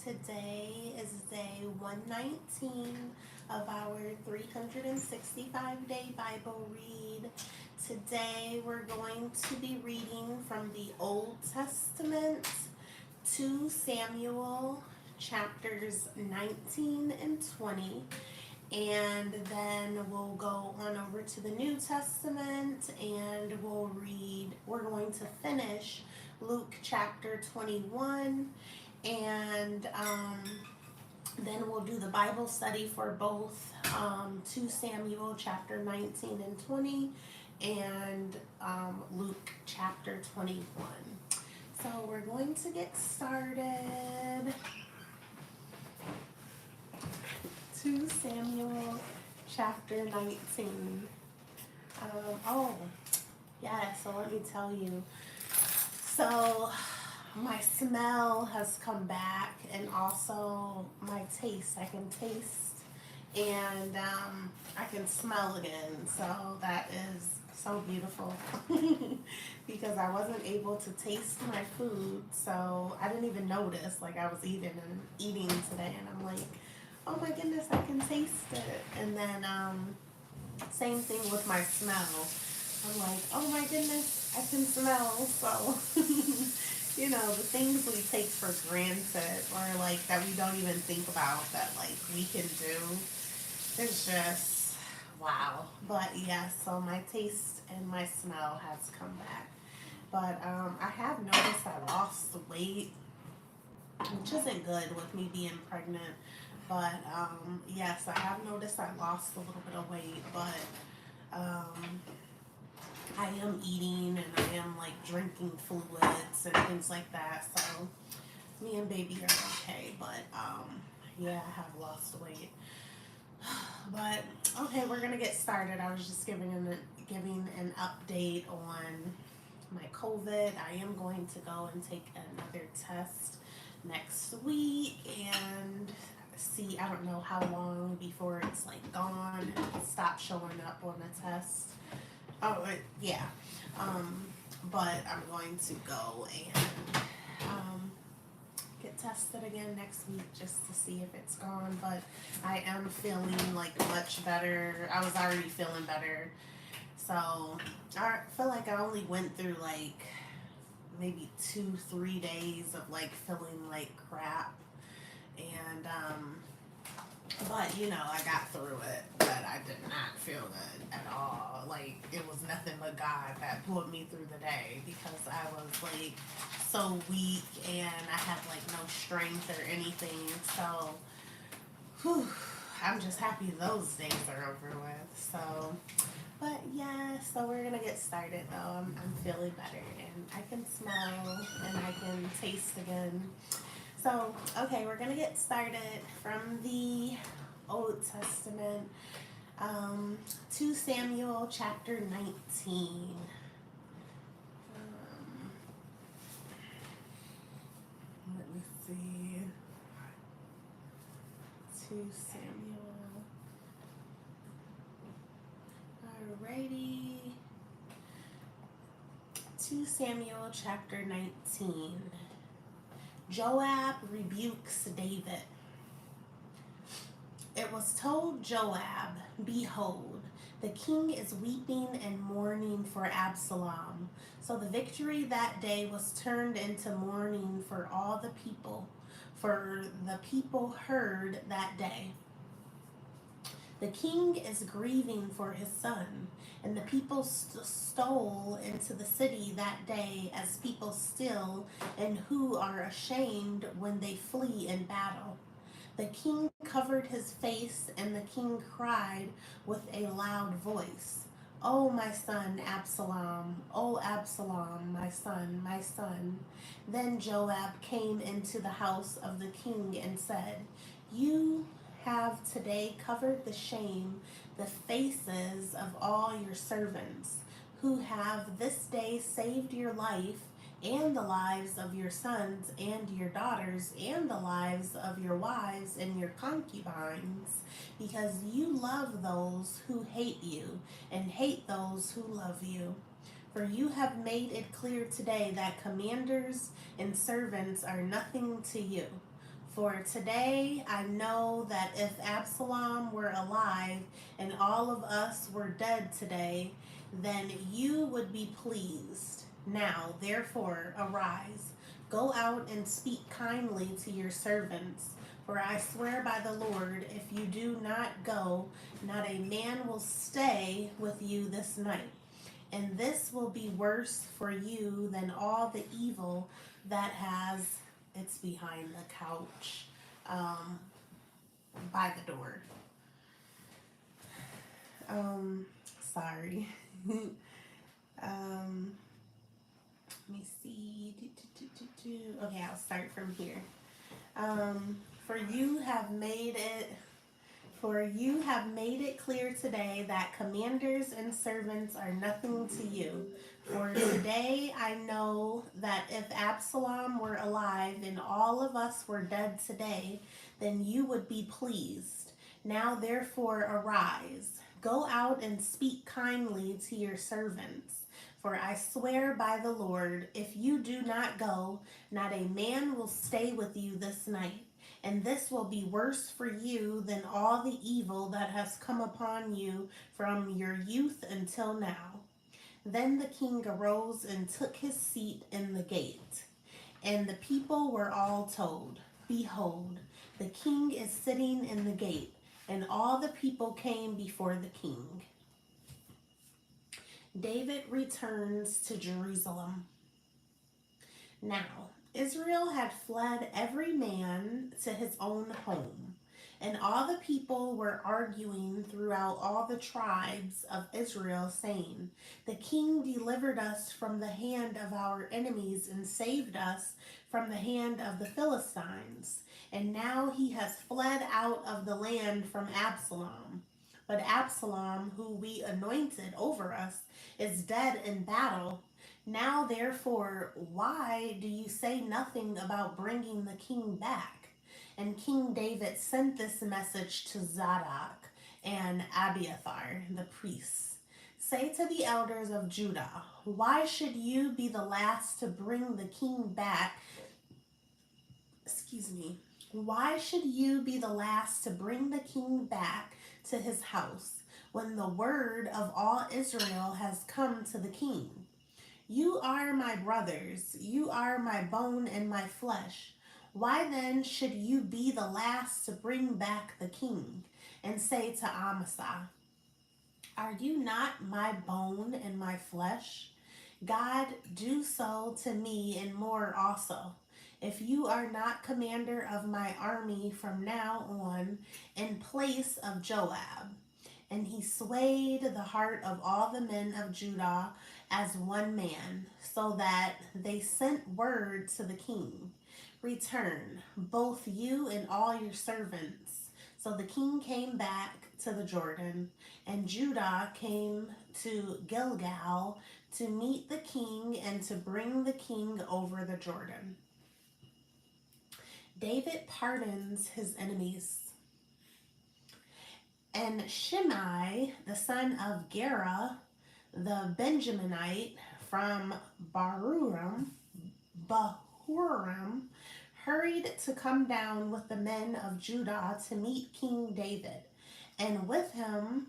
Today is day 119 of our 365-day Bible read. Today we're going to be reading from the Old Testament, 2 Samuel chapters 19 and 20. And then we'll go on over to the New Testament and we're going to finish Luke chapter 21. And then we'll do the Bible study for both 2 Samuel chapter 19 and 20 and Luke chapter 21. So we're going to get started. 2 Samuel chapter 19. So let me tell you. So my smell has come back, and also my taste. I can taste and I can smell again. So that is so beautiful because I wasn't able to taste my food, so I didn't even notice like I was eating today, and I'm like, oh my goodness, I can taste it. And then same thing with my smell. I'm like, oh my goodness, I can smell. So the things we take for granted or like that we don't even think about that like we can do. It's just wow. But yeah, so my taste and my smell has come back. But I have noticed I lost weight, which isn't good with me being pregnant. But yes, I have noticed I lost a little bit of weight, but I am eating and I am like drinking fluids and things like that. So me and baby are okay, but yeah, I have lost weight. But okay, we're gonna get started. I was just giving an update on my COVID. I am going to go and take another test next week and see. I don't know how long before it's like gone, stop showing up on the test. Yeah. But I'm going to go and get tested again next week just to see if it's gone. But I am feeling like much better. I was already feeling better. So I feel like I only went through like maybe 2-3 days of like feeling like crap. And but I got through it, but I did not feel good at all. Like it was nothing but God that pulled me through the day because I was like so weak and I had like no strength or anything. So I'm just happy those days are over with. So but yeah, so we're gonna get started though. I'm feeling better and I can smell and I can taste again. So, okay, we're going to get started from the Old Testament, 2 Samuel chapter 19. Let me see. 2 Samuel. Alrighty. 2 Samuel chapter 19. Joab rebukes David. It was told Joab, behold, the king is weeping and mourning for Absalom. So the victory that day was turned into mourning for all the people, for the people heard that day. The king is grieving for his son, and the people stole into the city that day as people steal and who are ashamed when they flee in battle. The king covered his face, and the king cried with a loud voice, "O my son Absalom, O Absalom, my son, my son." Then Joab came into the house of the king and said, "You have today covered the faces of all your servants, who have this day saved your life and the lives of your sons and your daughters and the lives of your wives and your concubines, because you love those who hate you and hate those who love you. For you have made it clear today that commanders and servants are nothing to you. For today I know that if Absalom were alive and all of us were dead today, then you would be pleased. Now, therefore, arise, go out and speak kindly to your servants. For I swear by the Lord, if you do not go, not a man will stay with you this night. And this will be worse for you than all the evil that has it's behind the couch, um, by the door. Sorry. um, Let me see. Okay, I'll start from here. For you have made it. For you have made it clear today that commanders and servants are nothing to you. For today I know that if Absalom were alive and all of us were dead today, then you would be pleased. Now therefore arise, go out and speak kindly to your servants. For I swear by the Lord, if you do not go, not a man will stay with you this night. And this will be worse for you than all the evil that has come upon you from your youth until now. Then the king arose and took his seat in the gate. And the people were all told, behold, the king is sitting in the gate. And all the people came before the king. David returns to Jerusalem. Now, Israel had fled every man to his own home, and all the people were arguing throughout all the tribes of Israel, saying, the king delivered us from the hand of our enemies and saved us from the hand of the Philistines, and now he has fled out of the land from Absalom. But Absalom, who we anointed over us, is dead in battle. Now, therefore, why do you say nothing about bringing the king back? And King David sent this message to Zadok and Abiathar, the priests. Say to the elders of Judah, why should you be the last to bring the king back? Why should you be the last to bring the king back to his house when the word of all Israel has come to the king? You are my brothers, you are my bone and my flesh. Why then should you be the last to bring back the king? And say to Amasa, are you not my bone and my flesh? God, do so to me and more also. If you are not commander of my army from now on, in place of Joab. And he swayed the heart of all the men of Judah as one man, so that they sent word to the king, return, both you and all your servants. So the king came back to the Jordan, and Judah came to Gilgal to meet the king and to bring the king over the Jordan. David pardons his enemies. And Shimei, the son of Gera, the Benjaminite from Bahurim, hurried to come down with the men of Judah to meet King David. And with him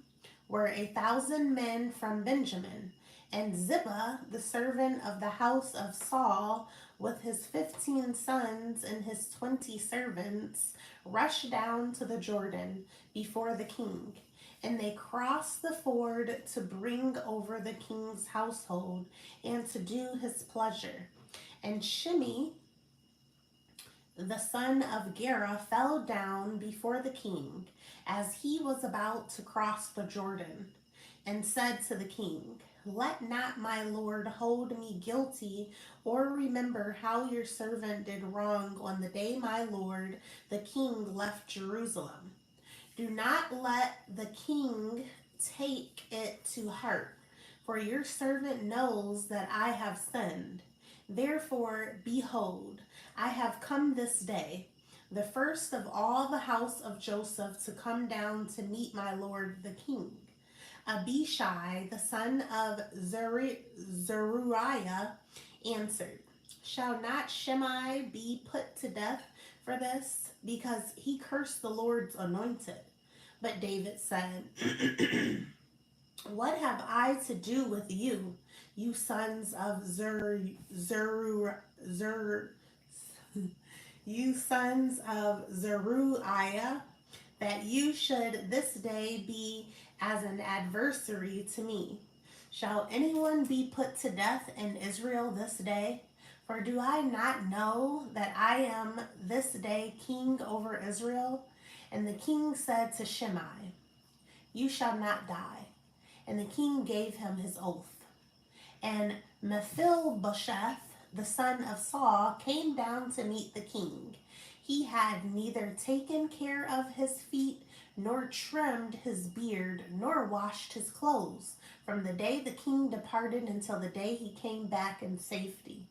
were 1,000 men from Benjamin. And Ziba, the servant of the house of Saul, with his 15 sons and his 20 servants, rushed down to the Jordan before the king. And they crossed the ford to bring over the king's household and to do his pleasure. And Shimei, the son of Gera, fell down before the king as he was about to cross the Jordan, and said to the king, let not my lord hold me guilty, or remember how your servant did wrong on the day my lord the king left Jerusalem. Do not let the king take it to heart, for your servant knows that I have sinned. Therefore, behold, I have come this day, the first of all the house of Joseph, to come down to meet my lord the king. Abishai, the son of Zeruiah, answered, shall not Shimei be put to death for this because he cursed the Lord's anointed. But David said, what have I to do with you, you sons of you sons of Zeruiah, that you should this day be as an adversary to me? Shall anyone be put to death in Israel this day? For do I not know that I am this day king over Israel? And the king said to Shimei, you shall not die. And the king gave him his oath. And Mephibosheth, the son of Saul, came down to meet the king. He had neither taken care of his feet, nor trimmed his beard, nor washed his clothes, from the day the king departed until the day he came back in safety.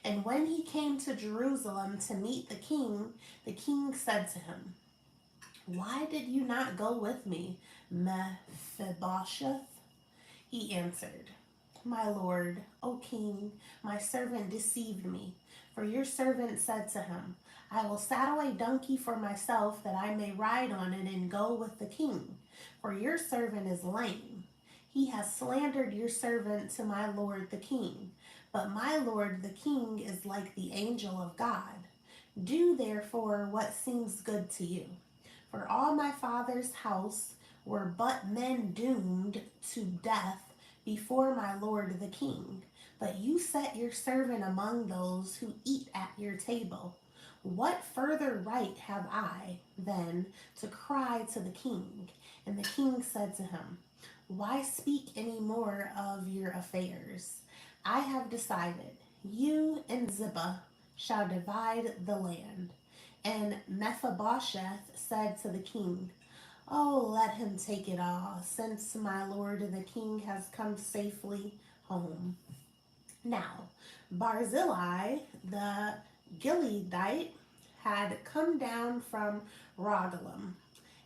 And when he came to Jerusalem to meet the king said to him, why did you not go with me, Mephibosheth? He answered, my lord, O king, my servant deceived me. For your servant said to him, I will saddle a donkey for myself that I may ride on it and go with the king. For your servant is lame. He has slandered your servant to my lord the king. But my lord the king is like the angel of God. Do therefore what seems good to you. For all my father's house were but men doomed to death before my lord the king. But you set your servant among those who eat at your table. What further right have I, then, to cry to the king? And the king said to him, why speak any more of your affairs? I have decided, you and Ziba shall divide the land. And Mephibosheth said to the king, oh, let him take it all, since my lord the king has come safely home. Now, Barzillai the Gileadite had come down from Rogelim,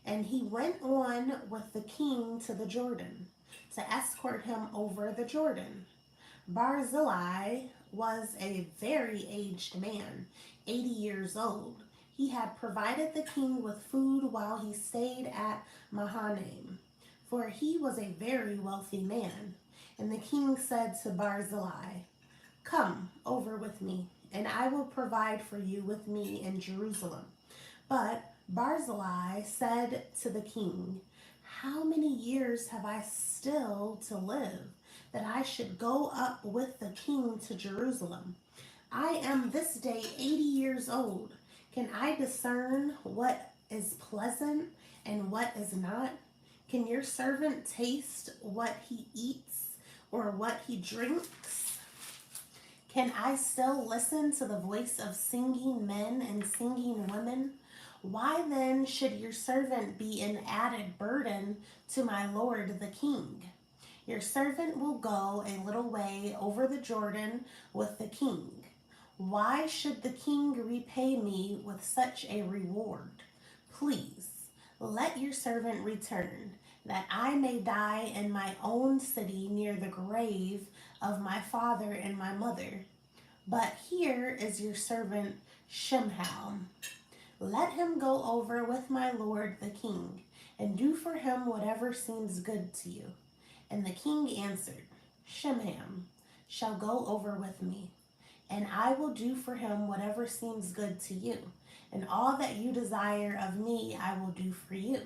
and he went on with the king to the Jordan, to escort him over the Jordan. Barzillai was a very aged man, 80 years old. He had provided the king with food while he stayed at Mahanaim, for he was a very wealthy man. And the king said to Barzillai, come over with me, and I will provide for you with me in Jerusalem. But Barzillai said to the king, how many years have I still to live, that I should go up with the king to Jerusalem? I am this day 80 years old. Can I discern what is pleasant and what is not? Can your servant taste what he eats or what he drinks? Can I still listen to the voice of singing men and singing women? Why then should your servant be an added burden to my lord the king? Your servant will go a little way over the Jordan with the king. Why should the king repay me with such a reward? Please, let your servant return, that I may die in my own city near the grave of my father and my mother. But here is your servant Shimei. Let him go over with my lord the king, and do for him whatever seems good to you. And the king answered, Shimei shall go over with me, and I will do for him whatever seems good to you, and all that you desire of me I will do for you.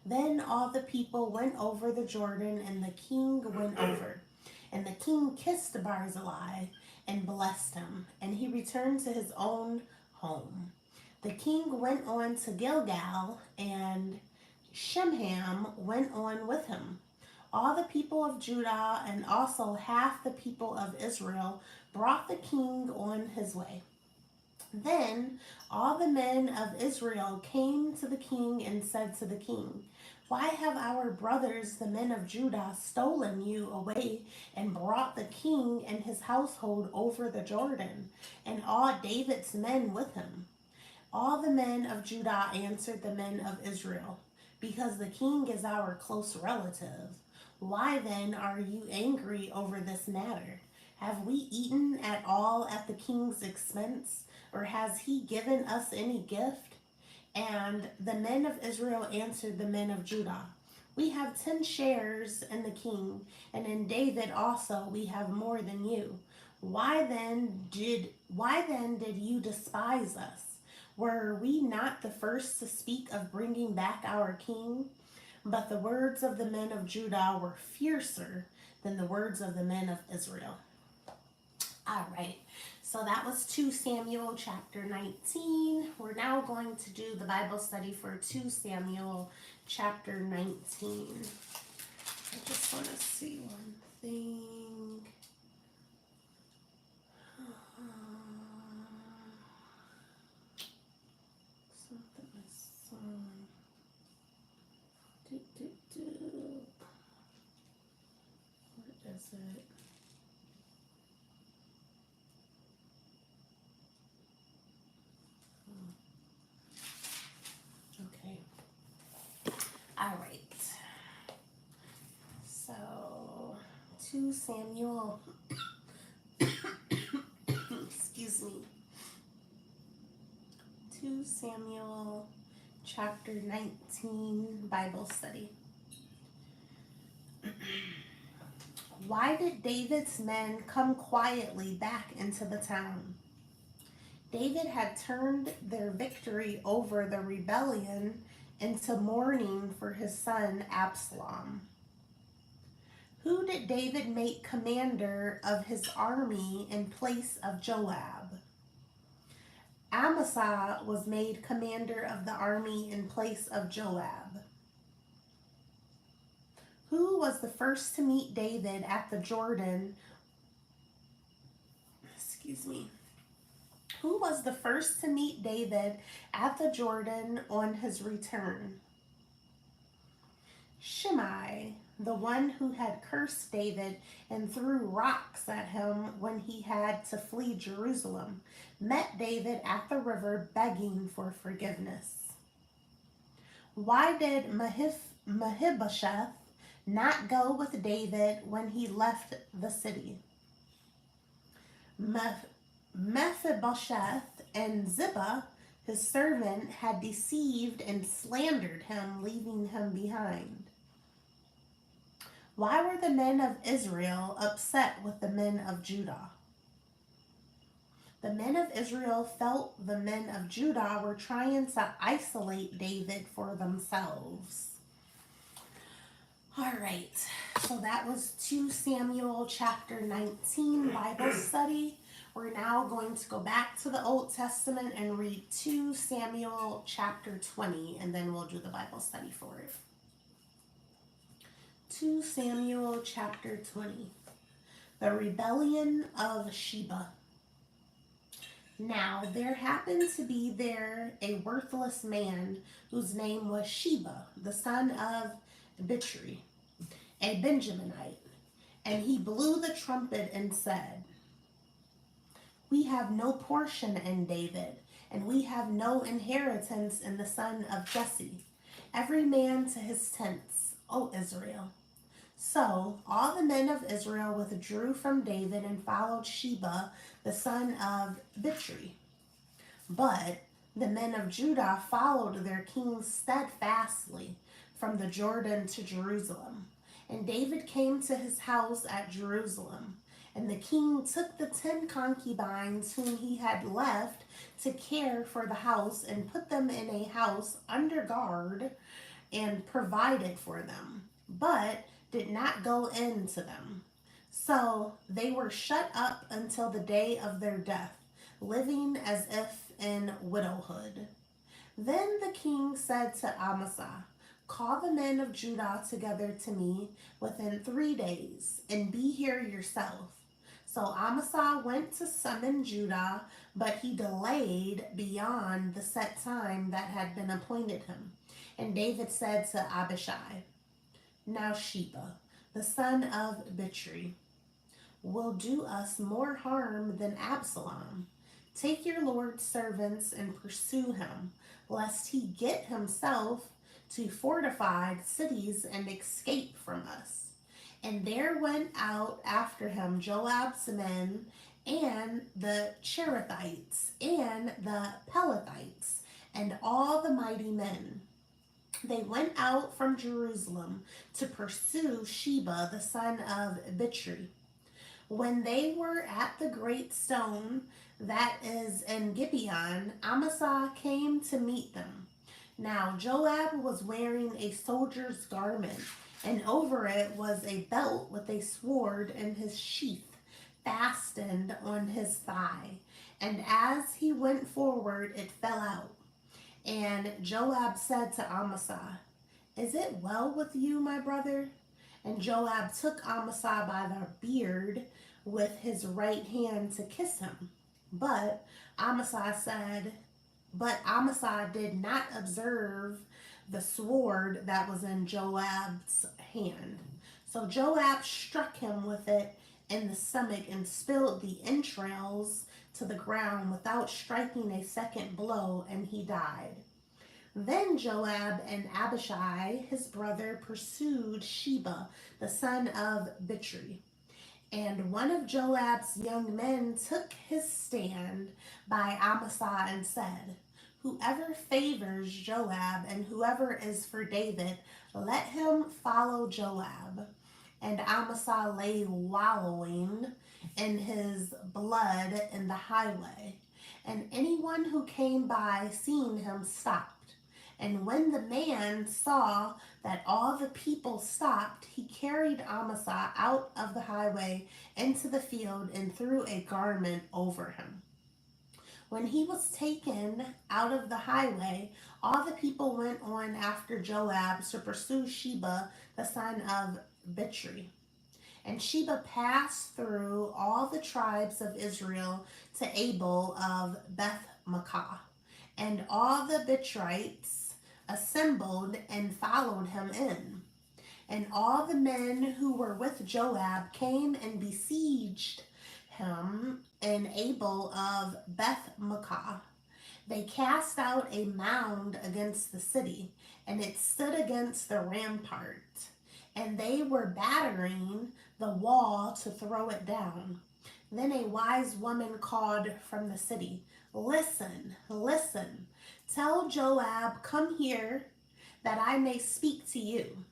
Then all the people went over the Jordan, and the king went over. And the king kissed Barzillai and blessed him, and he returned to his own home. The king went on to Gilgal, and Shimei went on with him. All the people of Judah and also half the people of Israel brought the king on his way. Then all the men of Israel came to the king and said to the king, why have our brothers, the men of Judah, stolen you away and brought the king and his household over the Jordan, and all David's men with him? All the men of Judah answered the men of Israel, because the king is our close relative. Why then are you angry over this matter? Have we eaten at all at the king's expense? or has he given us any gift? And the men of Israel answered the men of Judah, we have 10 shares in the king, and in David also we have more than you. Why then did you despise us? Were we not the first to speak of bringing back our king? But the words of the men of Judah were fiercer than the words of the men of Israel. All right, so that was 2 Samuel chapter 19. We're now going to do the Bible study for 2 Samuel chapter 19. I just want to see one thing. Something is on. What is it? Okay. All right. So, 2 Samuel, excuse me, 2 Samuel chapter 19 Bible study. Why did David's men come quietly back into the town? David had turned their victory over the rebellion into mourning for his son Absalom. Who did David make commander of his army in place of Joab? Amasa was made commander of the army in place of Joab. Who was the first to meet David at the Jordan? Who was the first to meet David at the Jordan on his return? Shimei, the one who had cursed David and threw rocks at him when he had to flee Jerusalem, met David at the river begging for forgiveness. Why did Mephibosheth not go with David when he left the city? Mephibosheth and Ziba, his servant, had deceived and slandered him, leaving him behind. Why were the men of Israel upset with the men of Judah? The men of Israel felt the men of Judah were trying to isolate David for themselves. All right, so that was 2 Samuel chapter 19 Bible study. We're now going to go back to the Old Testament and read 2 Samuel chapter 20, and then we'll do the Bible study for it. 2 Samuel chapter 20. The rebellion of Sheba. Now there happened to be there a worthless man whose name was Sheba, the son of Bichri, a Benjaminite, and he blew the trumpet and said, we have no portion in David, and we have no inheritance in the son of Jesse. Every man to his tents, O Israel. So all the men of Israel withdrew from David and followed Sheba, the son of Bichri. But the men of Judah followed their king steadfastly from the Jordan to Jerusalem. And David came to his house at Jerusalem. And the king took the 10 concubines whom he had left to care for the house and put them in a house under guard and provided for them, but did not go into them. So they were shut up until the day of their death, living as if in widowhood. Then the king said to Amasa, call the men of Judah together to me within 3 days, and be here yourself. So Amasa went to summon Judah, but he delayed beyond the set time that had been appointed him. And David said to Abishai, now Sheba, the son of Bichri, will do us more harm than Absalom. Take your Lord's servants and pursue him, lest he get himself to fortified cities and escape from us. And there went out after him Joab's men and the Cherethites, and the Pelethites, and all the mighty men. They went out from Jerusalem to pursue Sheba the son of Bichri. When they were at the great stone that is in Gibeon, Amasa came to meet them. Now Joab was wearing a soldier's garment, and over it was a belt with a sword in his sheath, fastened on his thigh. And as he went forward, it fell out. And Joab said to Amasa, "Is it well with you, my brother?" And Joab took Amasa by the beard with his right hand to kiss him. But Amasa did not observe the sword that was in Joab's hand. So Joab struck him with it in the stomach and spilled the entrails to the ground without striking a second blow, and he died. Then Joab and Abishai, his brother, pursued Sheba, the son of Bichri. And one of Joab's young men took his stand by Amasa and said, "Whoever favors Joab and whoever is for David, let him follow Joab." And Amasa lay wallowing in his blood in the highway. And anyone who came by, seeing him, stopped. And when the man saw that all the people stopped, he carried Amasa out of the highway into the field and threw a garment over him. When he was taken out of the highway, all the people went on after Joab to pursue Sheba, the son of Bichri. And Sheba passed through all the tribes of Israel to Abel of Beth-makkah. And all the Bichrites assembled and followed him in. And all the men who were with Joab came and besieged him in Abel of Beth-makkah. They cast out a mound against the city, and it stood against the rampart. And they were battering the wall to throw it down. Then a wise woman called from the city, "Listen, listen. Tell Joab, 'Come here, that I may speak to you.'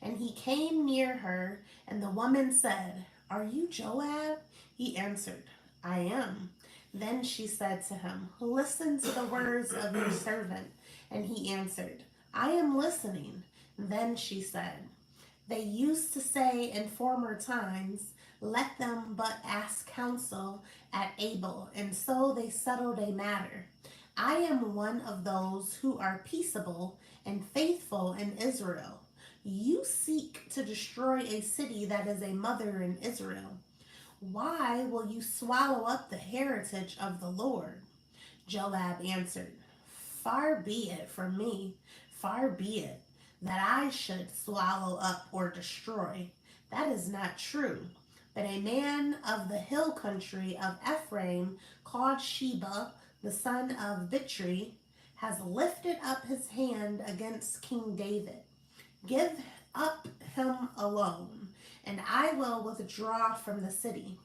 And he came near her, and the woman said, 'Are you Joab?' He answered, 'I am.' Then she said to him, 'Listen to the words of your servant.' And he answered, 'I am listening.' Then she said, 'They used to say in former times, let them but ask counsel at Abel, and so they settled a matter. I am one of those who are peaceable and faithful in Israel. You seek to destroy a city that is a mother in Israel. Why will you swallow up the heritage of the Lord?' Joab answered, 'Far be it from me, far be it, that I should swallow up or destroy. That is not true. But a man of the hill country of Ephraim, called Sheba, the son of Bichri, has lifted up his hand against King David. Give up him alone, and I will withdraw from the city.'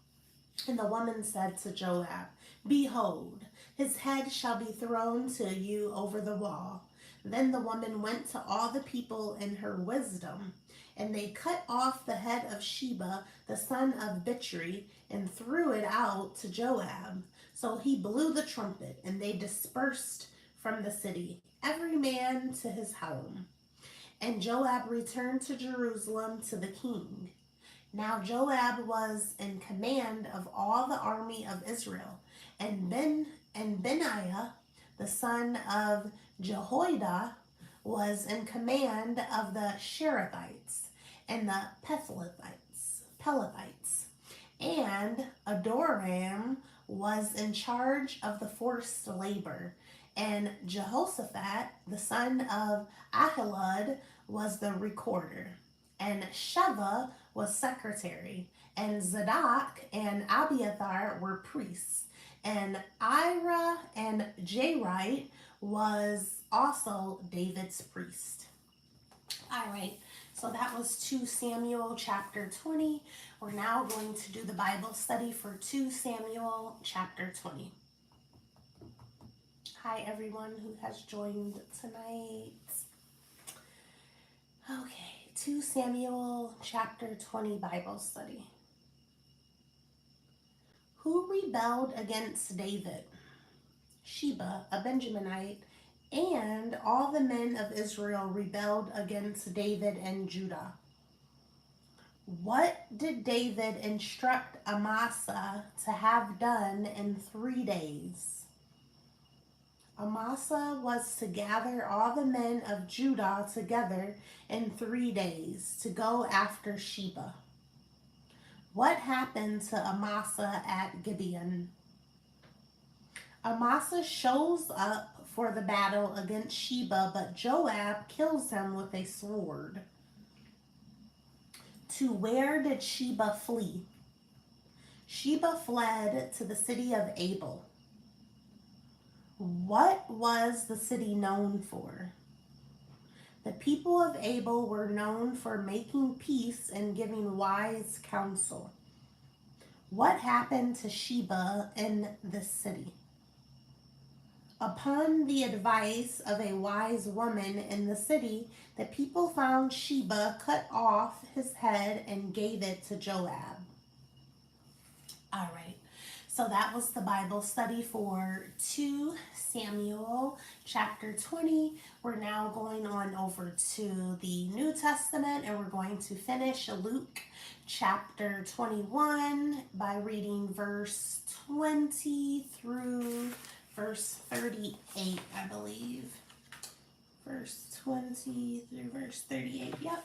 And the woman said to Joab, 'Behold, his head shall be thrown to you over the wall.' Then the woman went to all the people in her wisdom, and they cut off the head of Sheba, the son of Bichri, and threw it out to Joab. So he blew the trumpet, and they dispersed from the city, every man to his home. And Joab returned to Jerusalem to the king. Now Joab was in command of all the army of Israel, and Benaiah, the son of Jehoiada, was in command of the Cherethites and the Pelethites, and Adoram was in charge of the forced labor, and Jehoshaphat, the son of Ahilud, was the recorder, and Sheva was secretary, and Zadok and Abiathar were priests, and Ira and Jairite was also David's priest. All right, So that was 2 Samuel chapter 20. We're now going to do the Bible study for 2 Samuel chapter 20. Hi everyone who has joined tonight. Okay, 2 Samuel chapter 20 Bible study. Who rebelled against David? Sheba, a Benjaminite, and all the men of Israel rebelled against David and Judah. What did David instruct Amasa to have done in 3 days? Amasa was to gather all the men of Judah together in 3 days to go after Sheba. What happened to Amasa at Gibeon? Amasa shows up for the battle against Sheba, but Joab kills him with a sword. To where did Sheba flee? Sheba fled to the city of Abel. What was the city known for? The people of Abel were known for making peace and giving wise counsel. What happened to Sheba in this city? Upon the advice of a wise woman in the city, the people found Sheba, cut off his head, and gave it to Joab. All right, so that was the Bible study for 2 Samuel chapter 20. We're now going on over to the New Testament, and we're going to finish Luke chapter 21 by reading verse 20 through verse 38, I believe. Verse 20 through verse 38, yep.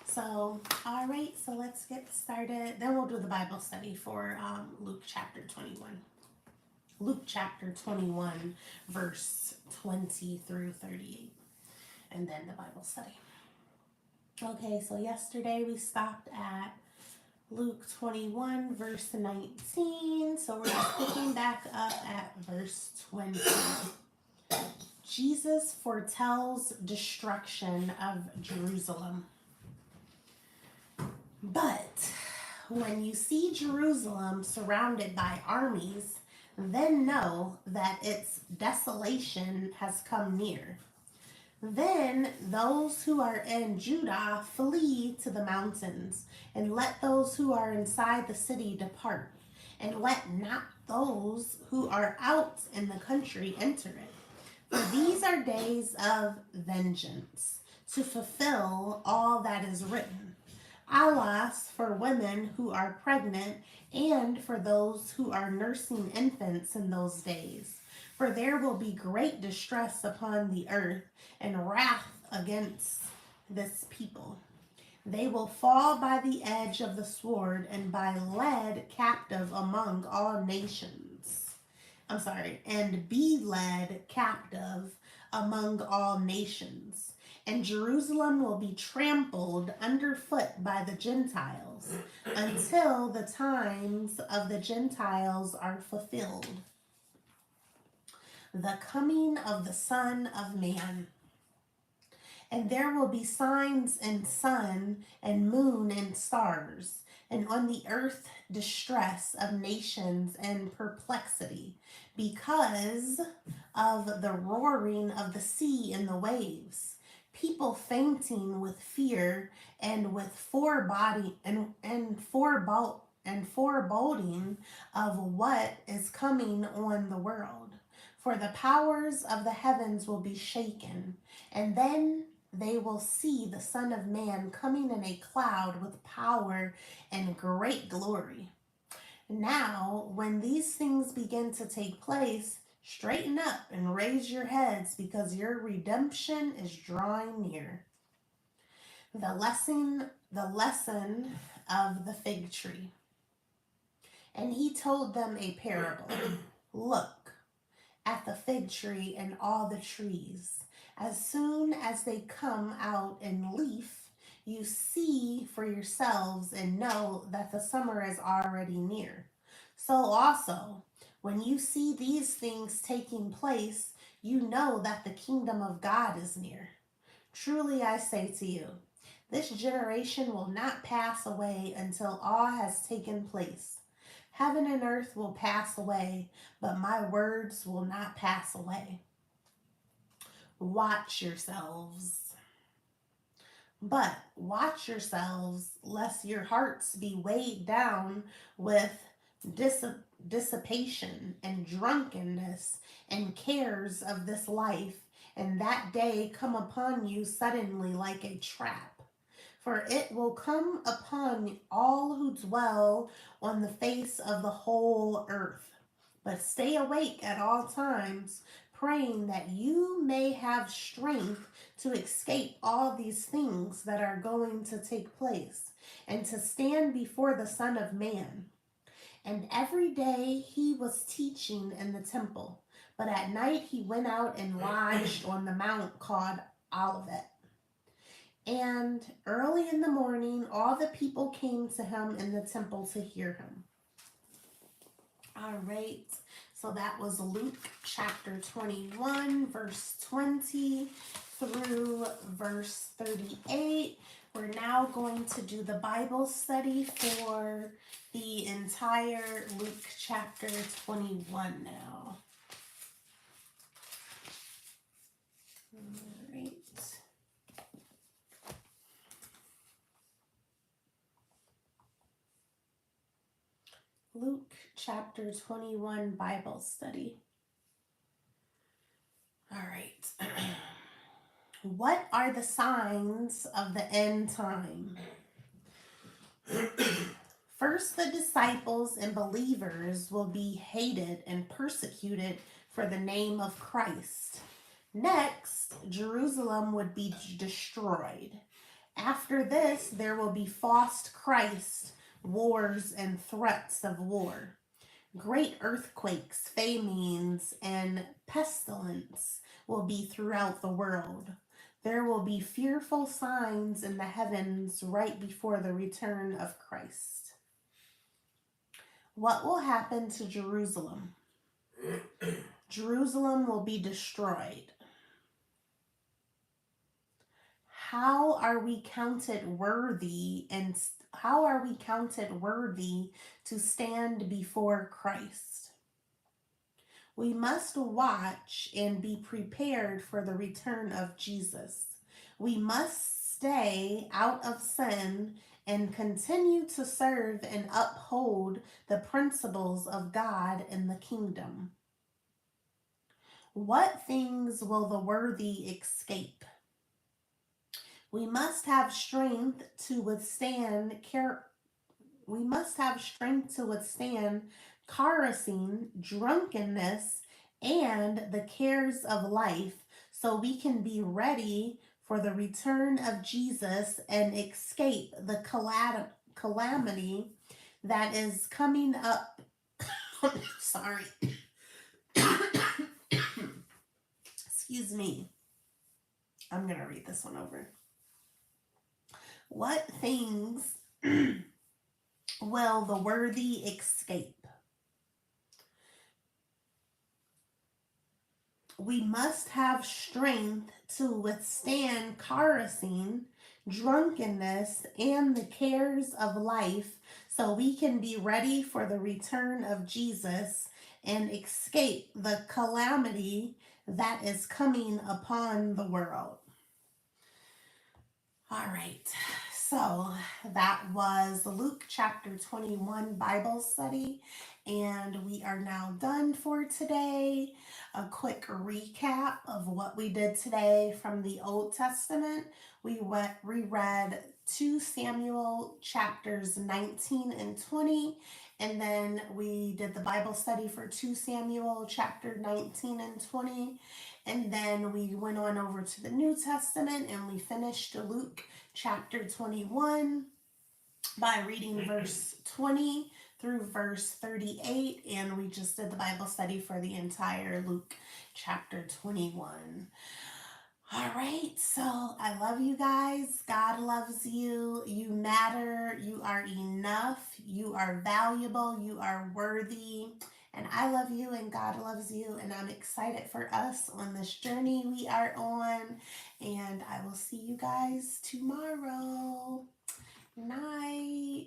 So, all right, so let's get started. Then we'll do the Bible study for Luke chapter 21. Luke chapter 21, verse 20 through 38. And then the Bible study. Okay, so yesterday we stopped at Luke 21, verse 19. So we're just picking back up at verse 20. Jesus foretells destruction of Jerusalem. But when you see Jerusalem surrounded by armies, then know that its desolation has come near. Then those who are in Judah flee to the mountains, and let those who are inside the city depart, and let not those who are out in the country enter it. For these are days of vengeance, to fulfill all that is written. Alas, for women who are pregnant, and for those who are nursing infants in those days. For there will be great distress upon the earth, and wrath against this people. They will fall by the edge of the sword, and by led captive among all nations. And be led captive among all nations. And Jerusalem will be trampled underfoot by the Gentiles, until the times of the Gentiles are fulfilled. The coming of the Son of Man. And there will be signs in sun and moon and stars, and on the earth distress of nations and perplexity, because of the roaring of the sea and the waves, people fainting with fear and with foreboding of what is coming on the world. For the powers of the heavens will be shaken, and then they will see the Son of Man coming in a cloud with power and great glory. Now, when these things begin to take place, straighten up and raise your heads, because your redemption is drawing near. The lesson of the fig tree. And he told them a parable. Look at the fig tree and all the trees. As soon as they come out in leaf, you see for yourselves and know that the summer is already near. So also, when you see these things taking place, you know that the kingdom of God is near. Truly I say to you, This generation will not pass away until all has taken place. Heaven and earth will pass away, but my words will not pass away. Watch yourselves. But watch yourselves, lest your hearts be weighed down with dissipation and drunkenness and cares of this life, and that day come upon you suddenly like a trap. For it will come upon all who dwell on the face of the whole earth. But stay awake at all times, praying that you may have strength to escape all these things that are going to take place, and to stand before the Son of Man. And every day he was teaching in the temple, but at night he went out and lodged on the mount called Olivet. And early in the morning, all the people came to him in the temple to hear him. All right, so that was Luke chapter 21, verse 20 through verse 38. We're now going to do the Bible study for the entire Luke chapter 21 now. All right. Luke chapter 21 Bible study. All right. What are the signs of the end time? First, the disciples and believers will be hated and persecuted for the name of Christ. Next, Jerusalem would be destroyed. After this, there will be false Christ, wars, and threats of war. Great earthquakes, famines, and pestilence will be throughout the world. There will be fearful signs in the heavens right before the return of Christ. What will happen to Jerusalem? Jerusalem will be destroyed. How are we counted worthy to stand before Christ? We must watch and be prepared for the return of Jesus. We must stay out of sin and continue to serve and uphold the principles of God in the kingdom. What things will the worthy escape? We must have strength to withstand carousing, drunkenness, and the cares of life, so we can be ready for the return of Jesus and escape the calamity that is coming up. Sorry. Excuse me. I'm going to read this one over. What things will the worthy escape? We must have strength to withstand carousing, drunkenness, and the cares of life, so we can be ready for the return of Jesus and escape the calamity that is coming upon the world. All right, so that was Luke chapter 21 Bible study, and we are now done for today. A quick recap of what we did today from the Old Testament. We reread 2 Samuel chapters 19 and 20, and then we did the Bible study for 2 Samuel chapter 19 and 20. And then we went on over to the New Testament and we finished Luke chapter 21 by reading verse 20 through verse 38. And we just did the Bible study for the entire Luke chapter 21. All right, so I love you guys. God loves you. You matter. You are enough. You are valuable. You are worthy. And I love you, and God loves you. And I'm excited for us on this journey we are on. And I will see you guys tomorrow. Night.